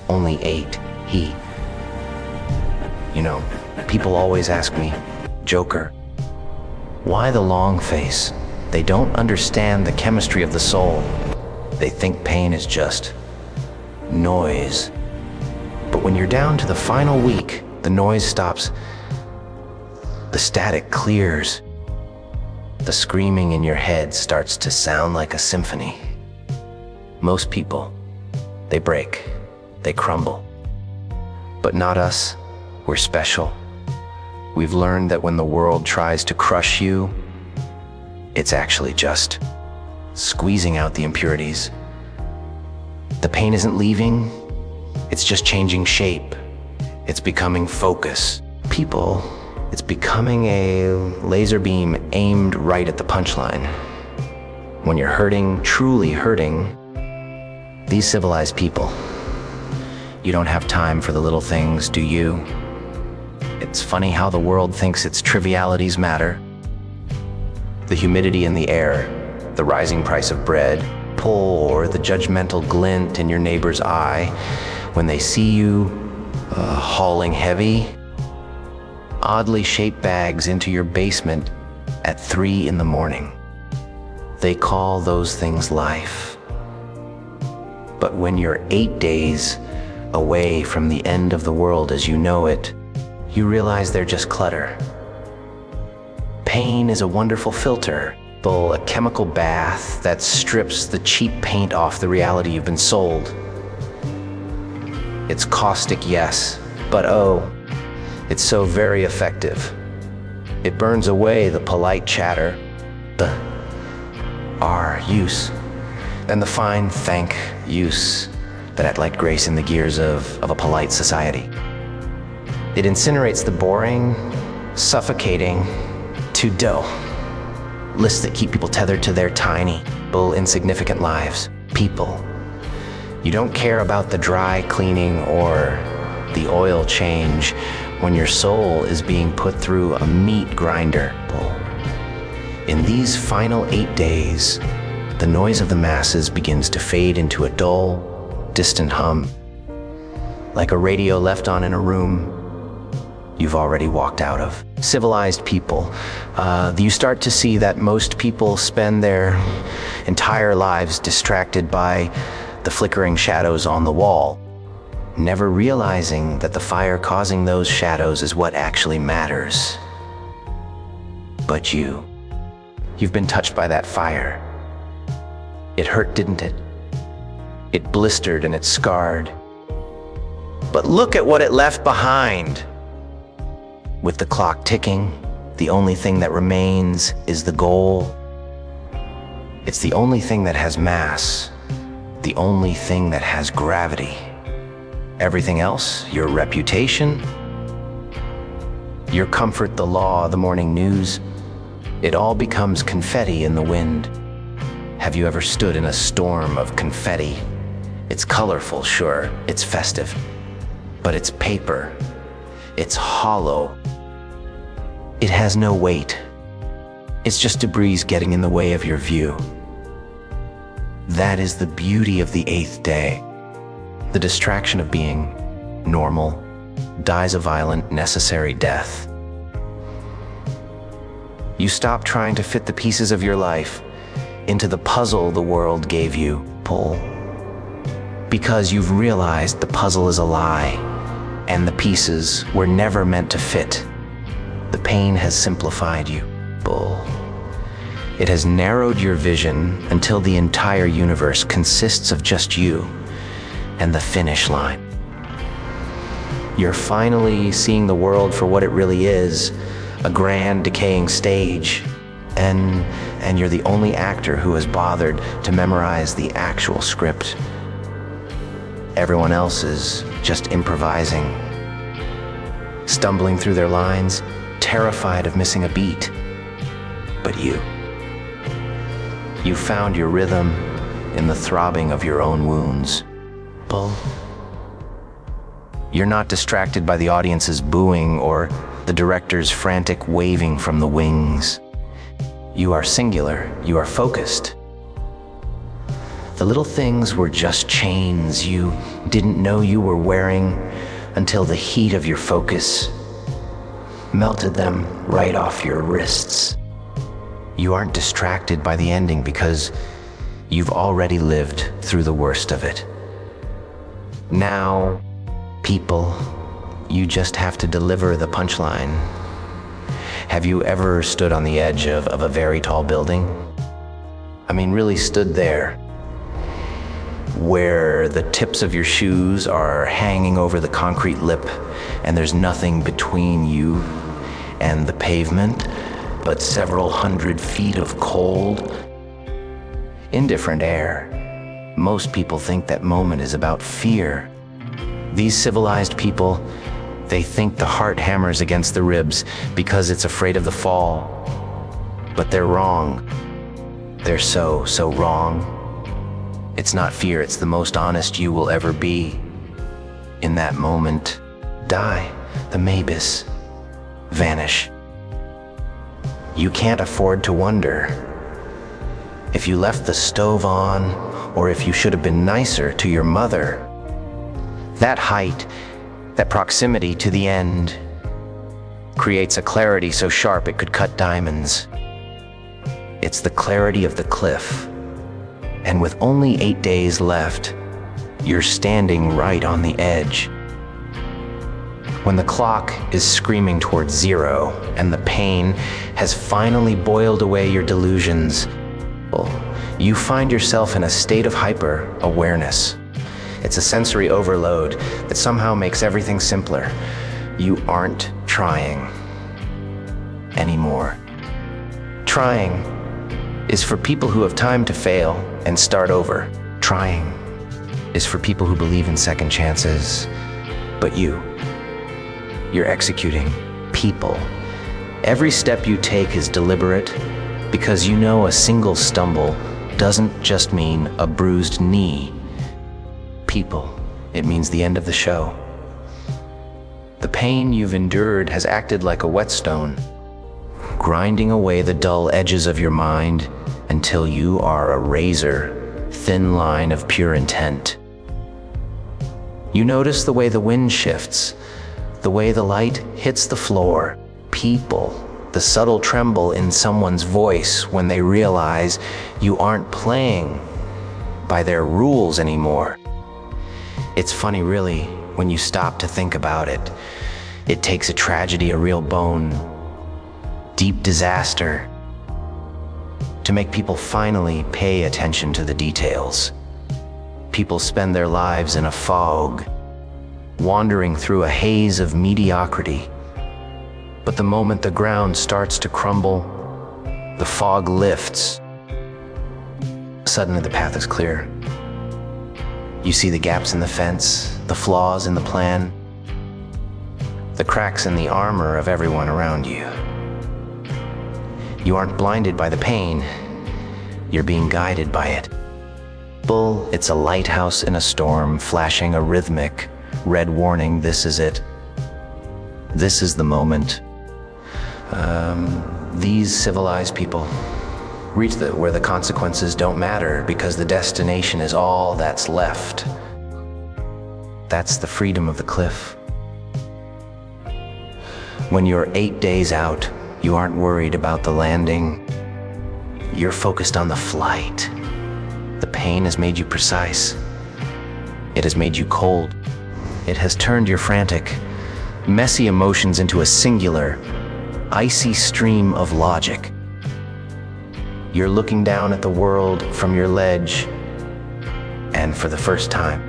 only 8. People always ask me, Joker, why the long face? They don't understand the chemistry of the soul. They think pain is just noise. But when you're down to the final week, the noise stops. The static clears. The screaming in your head starts to sound like a symphony. Most people, they break, they crumble. But not us. We're special. We've learned that when the world tries to crush you, it's actually just squeezing out the impurities. The pain isn't leaving, it's just changing shape. It's becoming focus. People, it's becoming a laser beam aimed right at the punchline. When you're hurting, truly hurting, these civilized people, you don't have time for the little things, do you? It's funny how the world thinks its trivialities matter. The humidity in the air, the rising price of bread, or the judgmental glint in your neighbor's eye when they see you hauling heavy, oddly shaped bags into your basement at 3 in the morning. They call those things life. But when you're 8 days away from the end of the world as you know it, you realize they're just clutter. Pain is a wonderful filter, a chemical bath that strips the cheap paint off the reality you've been sold. It's caustic, yes, but oh, it's so very effective. It burns away the polite chatter, the our use, and the fine thank use that act like grace in the gears of a polite society. It incinerates the boring, suffocating, to dull lists that keep people tethered to their tiny, insignificant lives. People, you don't care about the dry cleaning or the oil change when your soul is being put through a meat grinder. In these final 8 days, the noise of the masses begins to fade into a dull, distant hum, like a radio left on in a room you've already walked out of. Civilized people, you start to see that most people spend their entire lives distracted by the flickering shadows on the wall, never realizing that the fire causing those shadows is what actually matters. But you've been touched by that fire. It hurt, didn't it? It blistered and it scarred. But look at what it left behind. With the clock ticking, the only thing that remains is the goal. It's the only thing that has mass, the only thing that has gravity. Everything else, your reputation, your comfort, the law, the morning news, it all becomes confetti in the wind. Have you ever stood in a storm of confetti? It's colorful, sure, it's festive, but it's paper. It's hollow. It has no weight. It's just debris getting in the way of your view. That is the beauty of the 8th day. The distraction of being normal dies a violent, necessary death. You stop trying to fit the pieces of your life into the puzzle the world gave you, because you've realized the puzzle is a lie. And the pieces were never meant to fit. The pain has simplified you. It has narrowed your vision until the entire universe consists of just you and the finish line. You're finally seeing the world for what it really is, a grand, decaying stage. And you're the only actor who has bothered to memorize the actual script. Everyone else is just improvising, stumbling through their lines, terrified of missing a beat. But you found your rhythm in the throbbing of your own wounds. You're not distracted by the audience's booing or the director's frantic waving from the wings. You are singular, you are focused. The little things were just chains you didn't know you were wearing until the heat of your focus melted them right off your wrists. You aren't distracted by the ending because you've already lived through the worst of it. Now, people, you just have to deliver the punchline. Have you ever stood on the edge of a very tall building? I mean, really stood there, where the tips of your shoes are hanging over the concrete lip and there's nothing between you and the pavement but several hundred feet of cold, indifferent air. Most people think that moment is about fear. These civilized people, they think the heart hammers against the ribs because it's afraid of the fall. But they're wrong. They're so wrong. It's not fear, it's the most honest you will ever be. In that moment, die, the maybes, vanish. You can't afford to wonder if you left the stove on or if you should have been nicer to your mother. That height, that proximity to the end, creates a clarity so sharp it could cut diamonds. It's the clarity of the cliff. And with only 8 days left, you're standing right on the edge. When the clock is screaming towards zero and the pain has finally boiled away your delusions, you find yourself in a state of hyper-awareness. It's a sensory overload that somehow makes everything simpler. You aren't trying anymore. Trying is for people who have time to fail and start over. Trying is for people who believe in second chances. But you're executing people. Every step you take is deliberate because you know a single stumble doesn't just mean a bruised knee. People, it means the end of the show. The pain you've endured has acted like a whetstone, grinding away the dull edges of your mind until you are a razor-thin line of pure intent. You notice the way the wind shifts, the way the light hits the floor. People, the subtle tremble in someone's voice when they realize you aren't playing by their rules anymore. It's funny, really, when you stop to think about it. It takes a tragedy, a real bone, deep disaster, to make people finally pay attention to the details. People spend their lives in a fog, wandering through a haze of mediocrity. But the moment the ground starts to crumble, the fog lifts. Suddenly the path is clear. You see the gaps in the fence, the flaws in the plan, the cracks in the armor of everyone around you. You aren't blinded by the pain, you're being guided by it. It's a lighthouse in a storm, flashing a rhythmic red warning. This is it. This is the moment. These civilized people reach where the consequences don't matter because the destination is all that's left. That's the freedom of the cliff. When you're 8 days out, you aren't worried about the landing. You're focused on the flight. The pain has made you precise. It has made you cold. It has turned your frantic, messy emotions into a singular, icy stream of logic. You're looking down at the world from your ledge, and for the first time,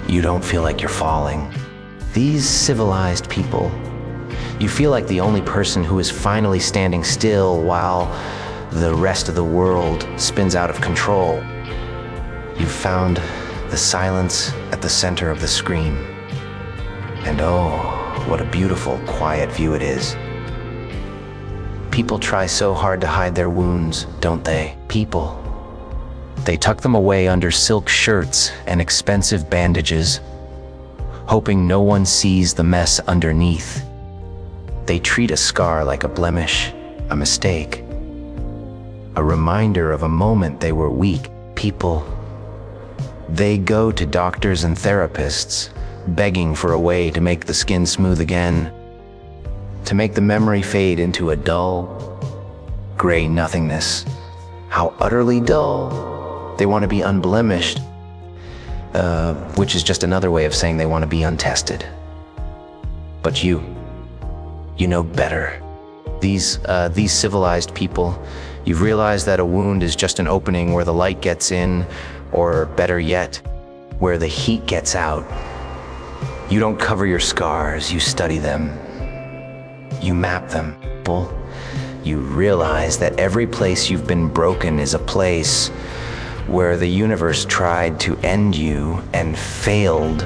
you don't feel like you're falling. These civilized people, you feel like the only person who is finally standing still while the rest of the world spins out of control. You've found the silence at the center of the screen. And oh, what a beautiful, quiet view it is. People try so hard to hide their wounds, don't they? People. They tuck them away under silk shirts and expensive bandages, hoping no one sees the mess underneath. They treat a scar like a blemish, a mistake, a reminder of a moment they were weak. People, they go to doctors and therapists, begging for a way to make the skin smooth again, to make the memory fade into a dull, gray nothingness. How utterly dull. They want to be unblemished, which is just another way of saying they want to be untested. But you know better. These civilized people, you've realized that a wound is just an opening where the light gets in, or better yet, where the heat gets out. You don't cover your scars, you study them. You map them. You realize that every place you've been broken is a place where the universe tried to end you and failed.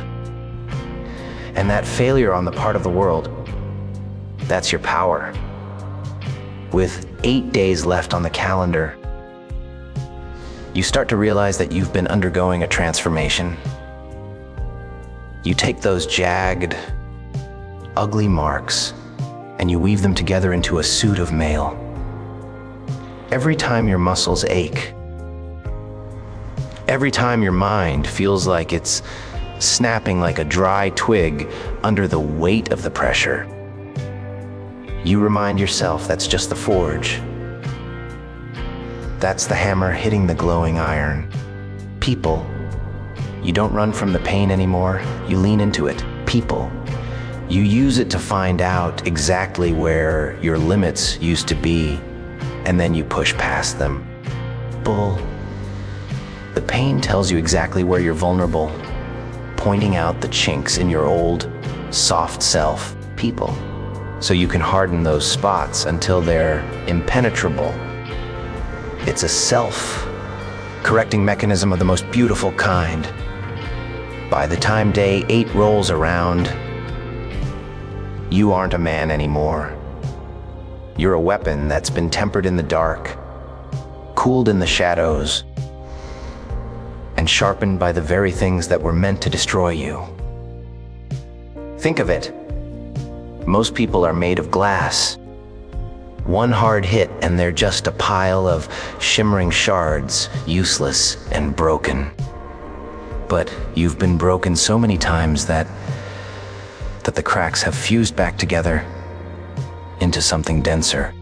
And that failure on the part of the world, that's your power. With 8 days left on the calendar, you start to realize that you've been undergoing a transformation. You take those jagged, ugly marks and you weave them together into a suit of mail. Every time your muscles ache, every time your mind feels like it's snapping like a dry twig under the weight of the pressure, you remind yourself that's just the forge. That's the hammer hitting the glowing iron. People, you don't run from the pain anymore, you lean into it. People, you use it to find out exactly where your limits used to be, and then you push past them. The pain tells you exactly where you're vulnerable, pointing out the chinks in your old, soft self. People, so you can harden those spots until they're impenetrable. It's a self-correcting mechanism of the most beautiful kind. By the time day 8 rolls around, you aren't a man anymore. You're a weapon that's been tempered in the dark, cooled in the shadows, and sharpened by the very things that were meant to destroy you. Think of it. Most people are made of glass. One hard hit and they're just a pile of shimmering shards, useless and broken. But you've been broken so many times that the cracks have fused back together into something denser,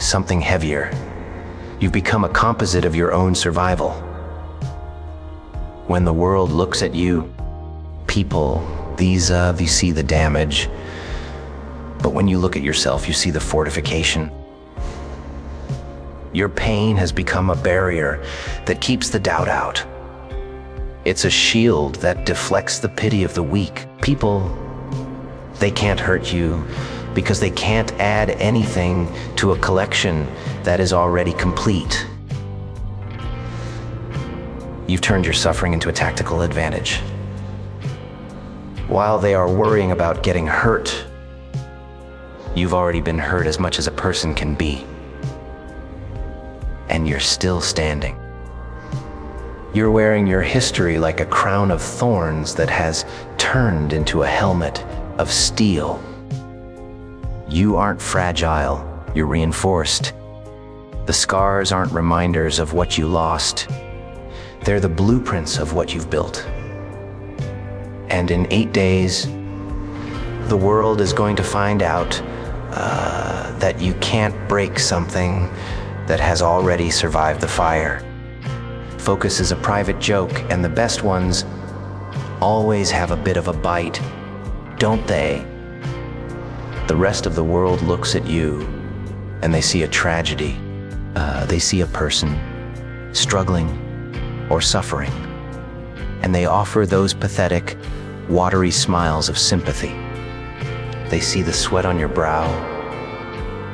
something heavier. You've become a composite of your own survival. When the world looks at you, people, these see the damage. But when you look at yourself, you see the fortification. Your pain has become a barrier that keeps the doubt out. It's a shield that deflects the pity of the weak. People, they can't hurt you because they can't add anything to a collection that is already complete. You've turned your suffering into a tactical advantage. While they are worrying about getting hurt, you've already been hurt as much as a person can be. And you're still standing. You're wearing your history like a crown of thorns that has turned into a helmet of steel. You aren't fragile, you're reinforced. The scars aren't reminders of what you lost. They're the blueprints of what you've built. And in 8 days, the world is going to find out that you can't break something that has already survived the fire. Focus is a private joke, and the best ones always have a bit of a bite, don't they? The rest of the world looks at you, and they see a tragedy. They see a person struggling or suffering, and they offer those pathetic, watery smiles of sympathy. They see the sweat on your brow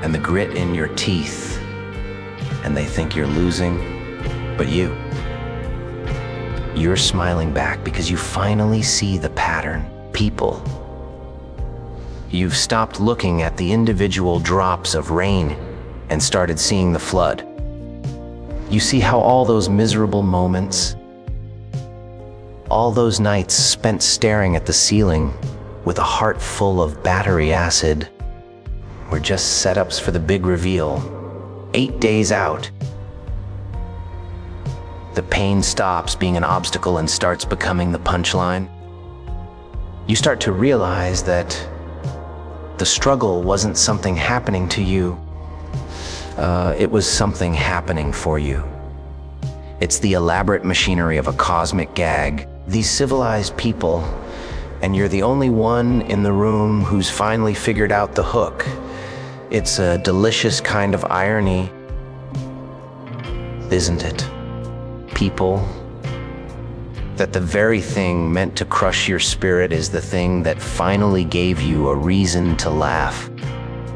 and the grit in your teeth, and they think you're losing, but you're smiling back because you finally see the pattern. People, you've stopped looking at the individual drops of rain and started seeing the flood. You see how all those miserable moments, all those nights spent staring at the ceiling with a heart full of battery acid were just setups for the big reveal. 8 days out, The pain stops being an obstacle and starts becoming the punchline. You start to realize that the struggle wasn't something happening to you. It was something happening for you. It's the elaborate machinery of a cosmic gag. These civilized people, and you're the only one in the room who's finally figured out the hook. It's a delicious kind of irony, isn't it? People, that the very thing meant to crush your spirit is the thing that finally gave you a reason to laugh.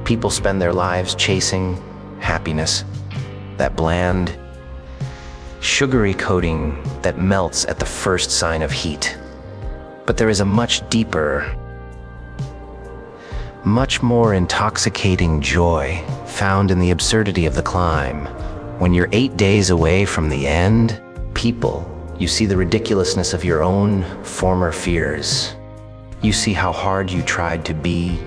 People spend their lives chasing happiness, that bland, sugary coating that melts at the first sign of heat. But there is a much deeper, much more intoxicating joy found in the absurdity of the climb. When you're 8 days away from the end, people, you see the ridiculousness of your own former fears. You see how hard you tried to be,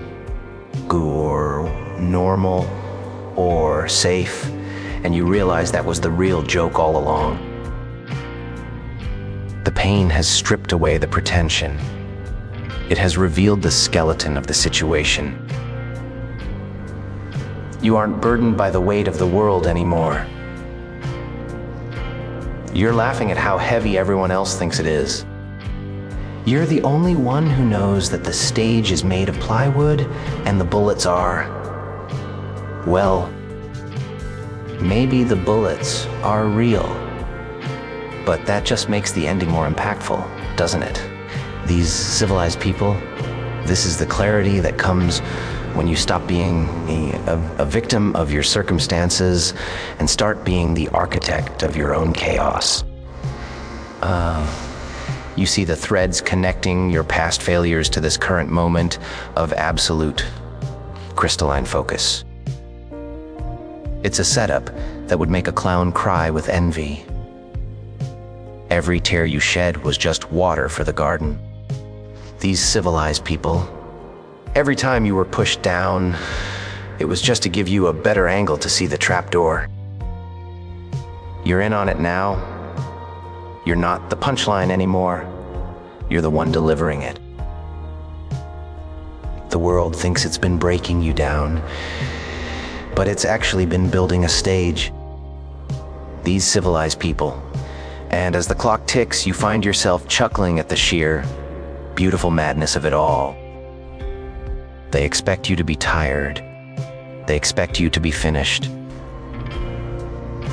or normal, or safe, and you realize that was the real joke all along. The pain has stripped away the pretension. It has revealed the skeleton of the situation. You aren't burdened by the weight of the world anymore. You're laughing at how heavy everyone else thinks it is. You're the only one who knows that the stage is made of plywood and the bullets are, well, maybe the bullets are real. But that just makes the ending more impactful, doesn't it? These civilized people, this is the clarity that comes when you stop being a victim of your circumstances and start being the architect of your own chaos. You see the threads connecting your past failures to this current moment of absolute crystalline focus. It's a setup that would make a clown cry with envy. Every tear you shed was just water for the garden. These civilized people, every time you were pushed down, it was just to give you a better angle to see the trapdoor. You're in on it now. You're not the punchline anymore. You're the one delivering it. The world thinks it's been breaking you down, but it's actually been building a stage. These civilized people. And as the clock ticks, you find yourself chuckling at the sheer, beautiful madness of it all. They expect you to be tired. They expect you to be finished.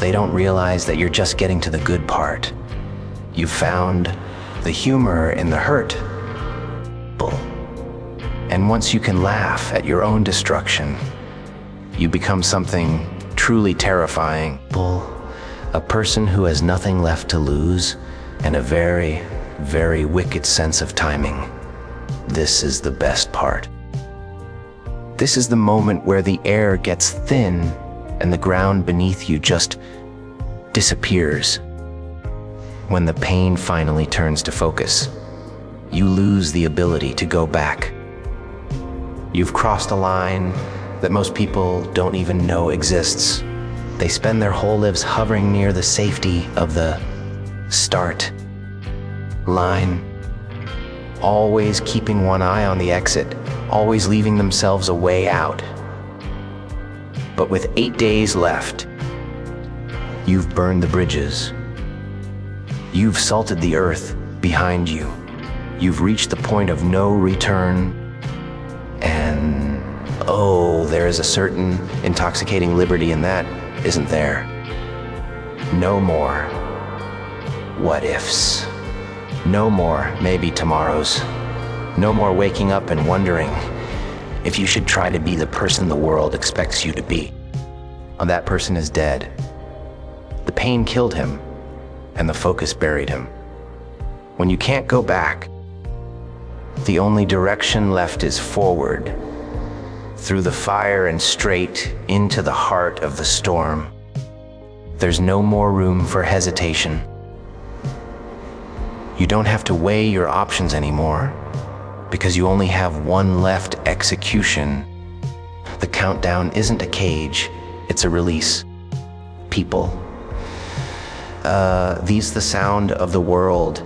They don't realize that you're just getting to the good part. You've found the humor in the hurt. And once you can laugh at your own destruction, you become something truly terrifying. A person who has nothing left to lose and a very, very wicked sense of timing. This is the best part. This is the moment where the air gets thin and the ground beneath you just disappears. When the pain finally turns to focus, you lose the ability to go back. You've crossed a line that most people don't even know exists. They spend their whole lives hovering near the safety of the start line, always keeping one eye on the exit, always leaving themselves a way out. But with 8 days left, you've burned the bridges. You've salted the earth behind you. You've reached the point of no return. And oh, there is a certain intoxicating liberty in that, isn't there? No more what ifs. No more maybe tomorrows. No more waking up and wondering if you should try to be the person the world expects you to be. That person is dead. The pain killed him, and the focus buried him. When you can't go back, the only direction left is forward, through the fire and straight into the heart of the storm. There's no more room for hesitation. You don't have to weigh your options anymore, because you only have one left execution. The countdown isn't a cage, it's a release. People, These the sound of the world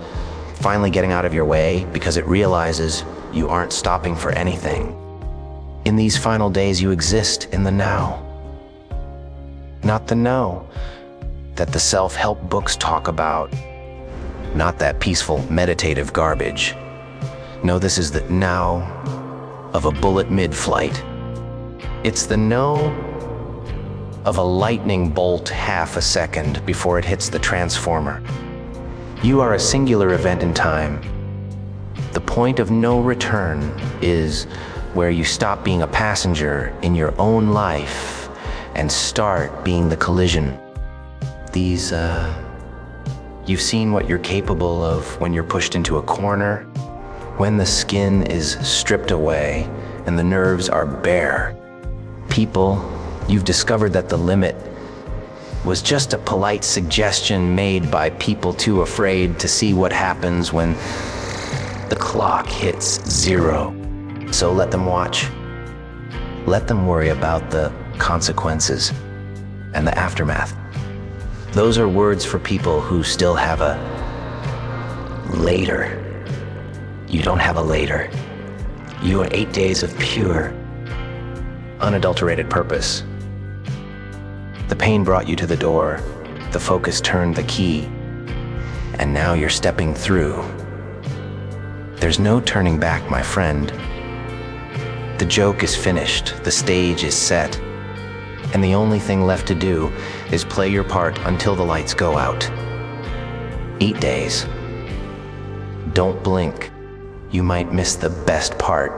finally getting out of your way because it realizes you aren't stopping for anything. In these final days, you exist in the now. Not the no that the self-help books talk about. Not that peaceful, meditative garbage. No, this is the now of a bullet mid-flight. It's the no of a lightning bolt half a second before it hits the transformer. You are a singular event in time. The point of no return is where you stop being a passenger in your own life and start being the collision. You've seen what you're capable of when you're pushed into a corner, when the skin is stripped away and the nerves are bare. You've discovered that the limit was just a polite suggestion made by people too afraid to see what happens when the clock hits 0. So let them watch. Let them worry about the consequences and the aftermath. Those are words for people who still have a later. You don't have a later. You are 8 days of pure, unadulterated purpose. The pain brought you to the door, the focus turned the key, and now you're stepping through. There's no turning back, my friend. The joke is finished, the stage is set, and the only thing left to do is play your part until the lights go out. 8 days. Don't blink. You might miss the best part.